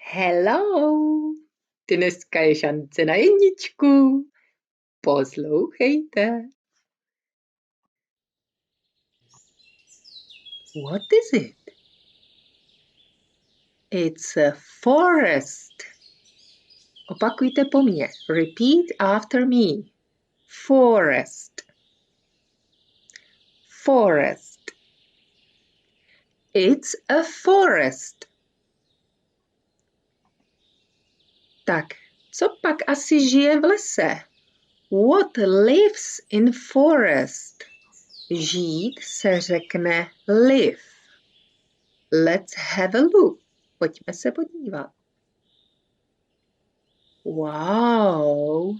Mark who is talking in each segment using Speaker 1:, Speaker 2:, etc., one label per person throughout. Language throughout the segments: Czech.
Speaker 1: Hello! Dneska je šance na jedničku. Poslouchejte. What is it? It's a forest. Opakujte po mně. Repeat after me. Forest. Forest. It's a forest. Tak, co pak asi žije v lese? What lives in forest? Žít se řekne live. Let's have a look. Pojďme se podívat. Wow!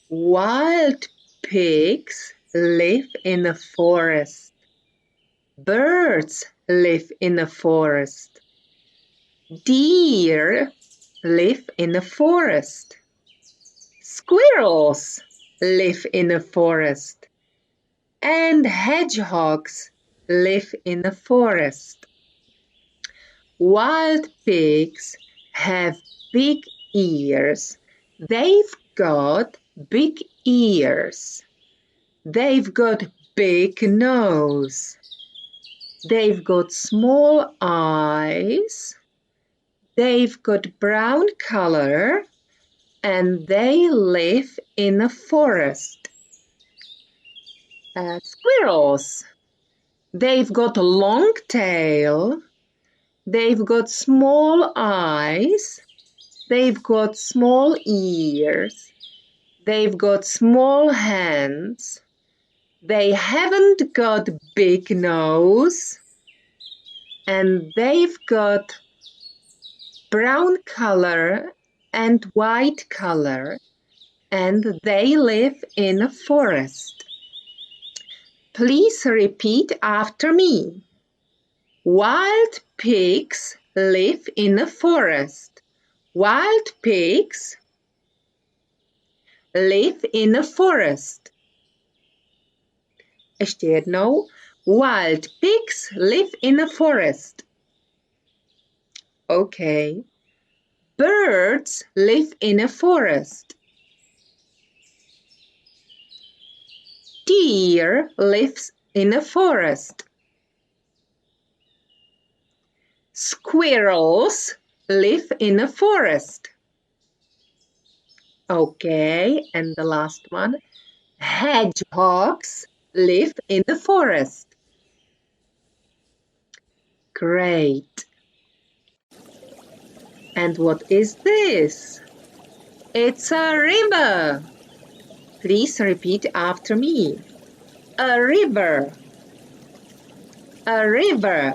Speaker 1: Wild pigs live in a forest. Birds live in a forest. Deer live in a forest. Squirrels live in a forest. And hedgehogs live in a forest. Wild pigs have big ears. They've got big ears. They've got big nose. They've got small eyes. They've got brown color and they live in a forest. Squirrels. They've got a long tail. They've got small eyes. They've got small ears. They've got small hands. They haven't got big nose. And they've got brown color and white color. And they live in a forest. Please repeat after me. Wild pigs live in a forest. Wild pigs live in a forest. Ještě jednou. Wild pigs live in a forest. Okay. Birds live in a forest. Deer lives in a forest. Squirrels live in a forest. Okay, and the last one. Hedgehogs live in the forest. Great. And what is this? It's a river. Please repeat after me. A river. A river.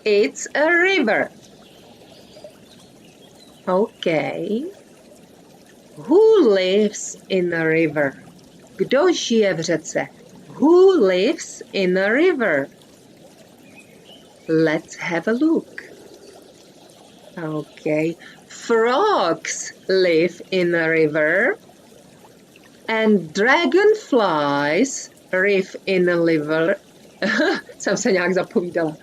Speaker 1: It's a river. Okay. Who lives in a river? Kdo žije v řece? Who lives in a river? Let's have a look. Okay. Frogs live in a river. And dragonflies live in a river. Jsem se nějak zapovídala.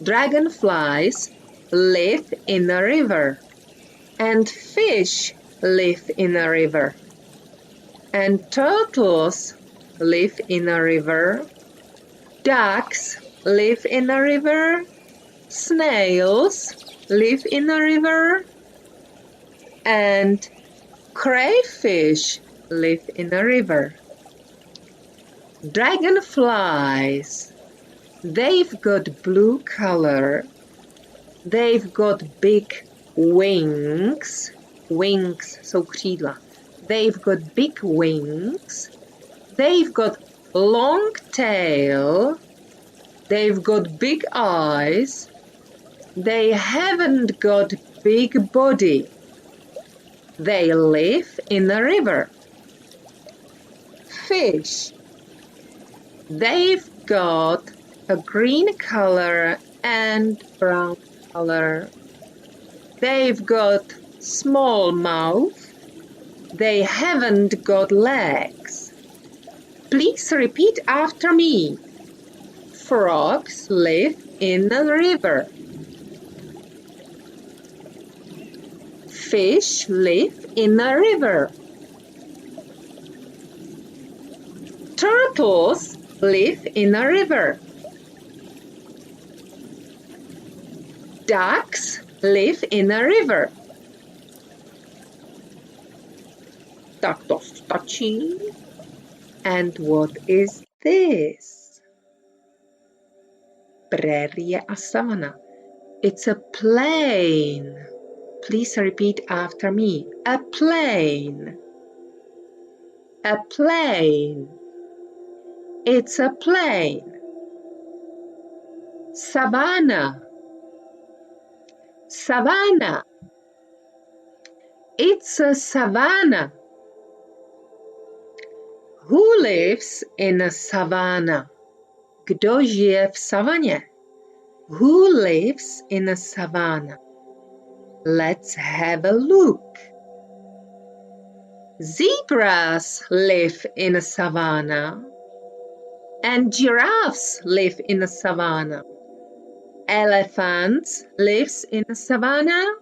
Speaker 1: Dragonflies live in a river. And fish live in a river. And turtles live in a river. Ducks live in a river. Snails live in a river. And crayfish live in a river. Dragonflies, they've got blue color. They've got big wings. Wings jsou křídla. They've got big wings. They've got long tail. They've got big eyes. They haven't got big body. They live in a river. Fish. They've got a green color and brown color. They've got small mouth. They haven't got legs. Please repeat after me. Frogs live in a river. Fish live in a river. Turtles live in a river. Ducks live in a river. Tak to stačí. And what is this? Prérie a savana. It's a plain. Please repeat after me. A plain. A plain. It's a plain. Savannah. Savannah. It's a savannah. Who lives in a savannah? Kdo žije v savaně? Who lives in a savannah? Let's have a look. Zebras live in a savannah. And giraffes live in a savannah. Elephants lives in a savannah.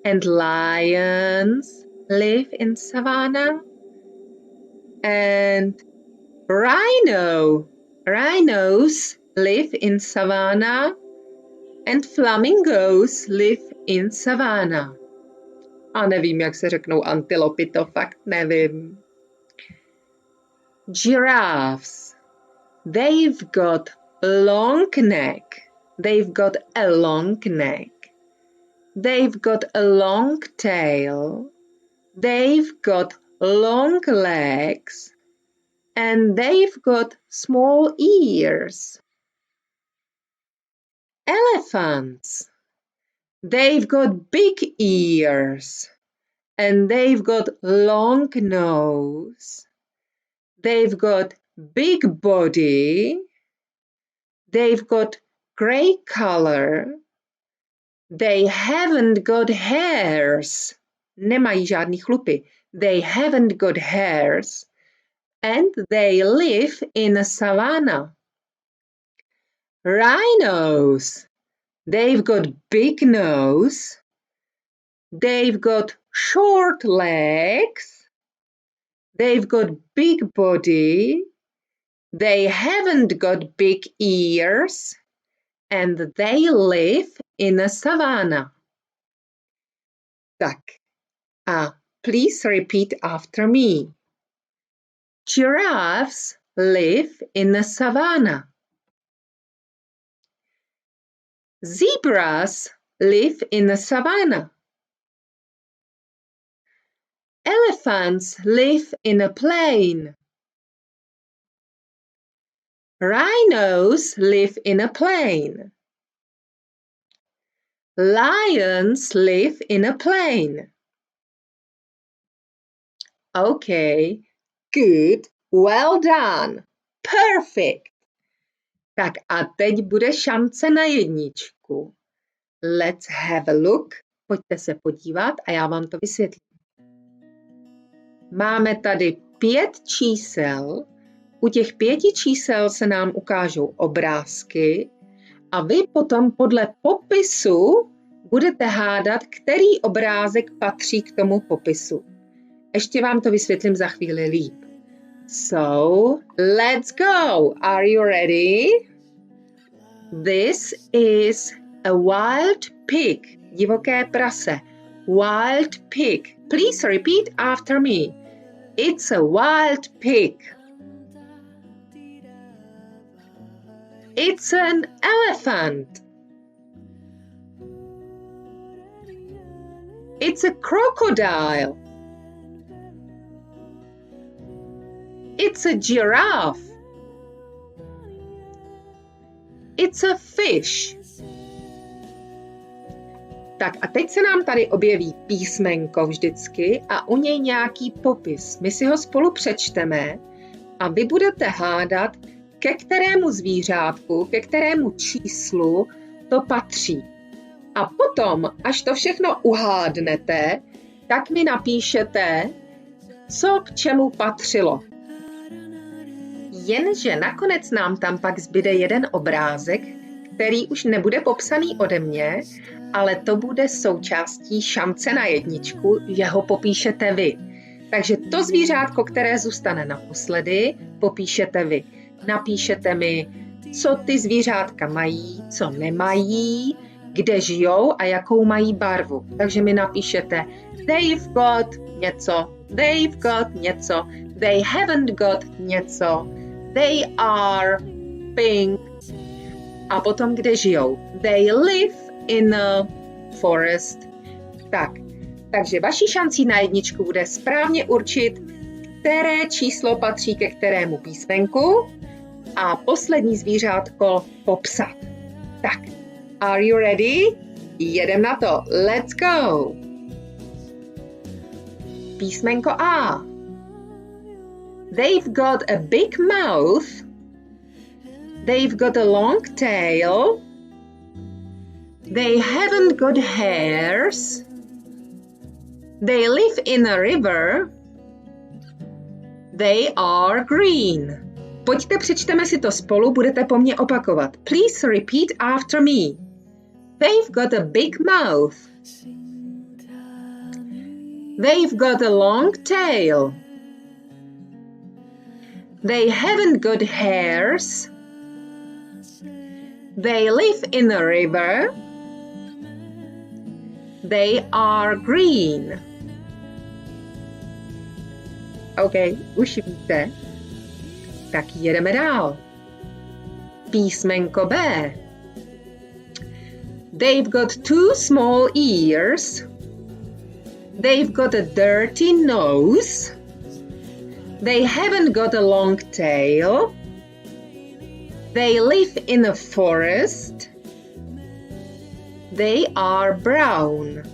Speaker 1: And lions live in savannah. And rhinos live in savannah. And flamingos live in savannah. A nevím, jak se řeknou antilopy, to fakt nevím. Giraffes. They've got long neck. They've got a long neck. They've got a long tail. They've got long legs. And they've got small ears. Elephants. They've got big ears. And they've got long nose. They've got big body. They've got grey color. They haven't got hairs. Nemají žádný chlupy. They haven't got hairs. And they live in a savannah. Rhinos. They've got big nose. They've got short legs. They've got big body. They haven't got big ears. And they live in a savannah. Tak. A please repeat after me. Giraffes live in a savannah. Zebras live in a savannah. Elephants live in a plain. Rhinos live in a plain. Lions live in a plain. Okay, good, well done, perfect. Tak a teď bude šance na jedničku. Let's have a look. Pojďte se podívat a já vám to vysvětlím. Máme tady 5 čísel. U těch 5 čísel se nám ukážou obrázky a vy potom podle popisu budete hádat, který obrázek patří k tomu popisu. Ještě vám to vysvětlím za chvíli líp. So, let's go. Are you ready? This is a wild pig. Divoké prase. Wild pig. Please repeat after me. It's a wild pig. It's an elephant. It's a crocodile. It's a giraffe. It's a fish. Tak a teď se nám tady objeví písmenko vždycky a u něj nějaký popis. My si ho spolu přečteme a vy budete hádat, ke kterému zvířátku, ke kterému číslu to patří. A potom, až to všechno uhádnete, tak mi napíšete, co k čemu patřilo. Jenže nakonec nám tam pak zbyde jeden obrázek, který už nebude popsaný ode mě ale to bude součástí šance na jedničku, že ho popíšete vy. Takže to zvířátko, které zůstane naposledy, popíšete vy. Napíšete mi, co ty zvířátka mají, co nemají, kde žijou a jakou mají barvu. Takže mi napíšete they've got něco, they've got něco, they haven't got něco, they are pink. A potom, kde žijou. They live in a forest. Takže vaší šancí na jedničku bude správně určit, které číslo patří ke kterému písmenku a poslední zvířátko popsat. Tak, are you ready? Jedem na to. Let's go! Písmenko A. They've got a big mouth. They've got a long tail. They haven't got hairs. They live in a river. They are green. Pojďte, přečteme si to spolu, budete po mně opakovat. Please repeat after me. They've got a big mouth. They've got a long tail. They haven't got hairs. They live in a river. They are green. OK, už víte. Tak jedeme dál. Písmenko B. They've got two small ears. They've got a dirty nose. They haven't got a long tail. They live in a forest. They are brown.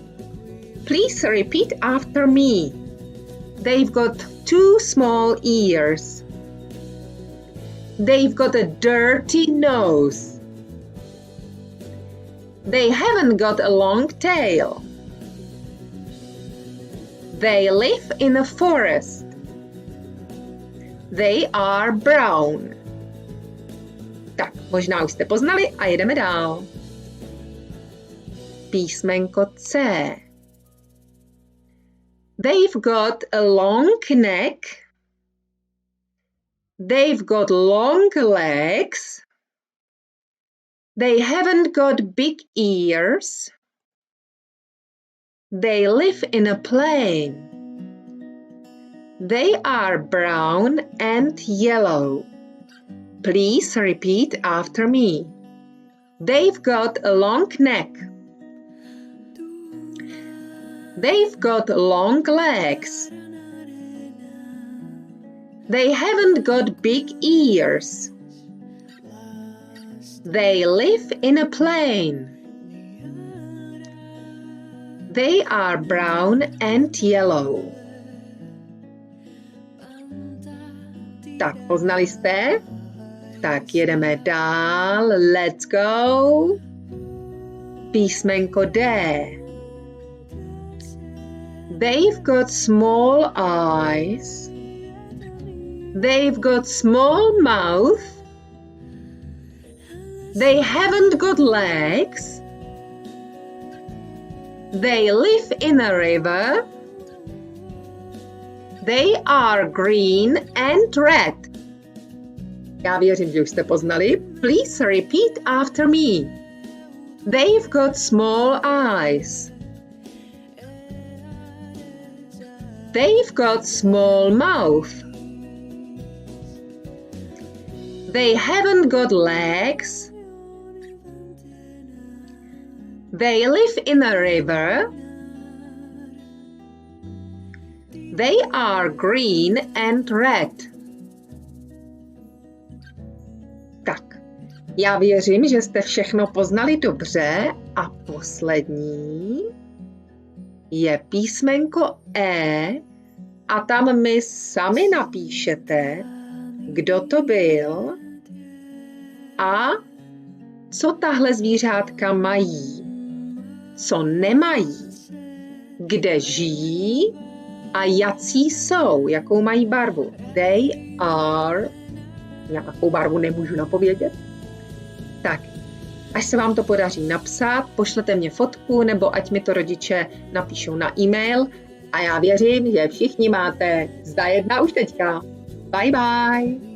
Speaker 1: Please repeat after me. They've got two small ears. They've got a dirty nose. They haven't got a long tail. They live in a forest. They are brown. Tak, možná už jste poznali a jedeme dál. Písmenko C. They've got a long neck. They've got long legs. They haven't got big ears. They live in a plain. They are brown and yellow. Please repeat after me. They've got a long neck. They've got long legs. They haven't got big ears. They live in a plain. They are brown and yellow. Tak, poznali jste? Tak jedeme dál. Let's go. Písmenko D. They've got small eyes. They've got small mouth. They haven't got legs. They live in a river. They are green and red. Já věřím, že už jste poznali. Please repeat after me. They've got small eyes. They've got small mouth. They haven't got legs. They live in a river. They are green and red. Tak, já věřím, že jste všechno poznali dobře a poslední je písmenko E a tam mi sami napíšete, kdo to byl a co tahle zvířátka mají, co nemají, kde žijí a jací jsou, jakou mají barvu. They are, jakou barvu nemůžu napovědět. Tak, Až se vám to podaří napsat, pošlete mě fotku nebo ať mi to rodiče napíšou na e-mail a já věřím, že všichni máte zda 1 už teďka. Bye bye!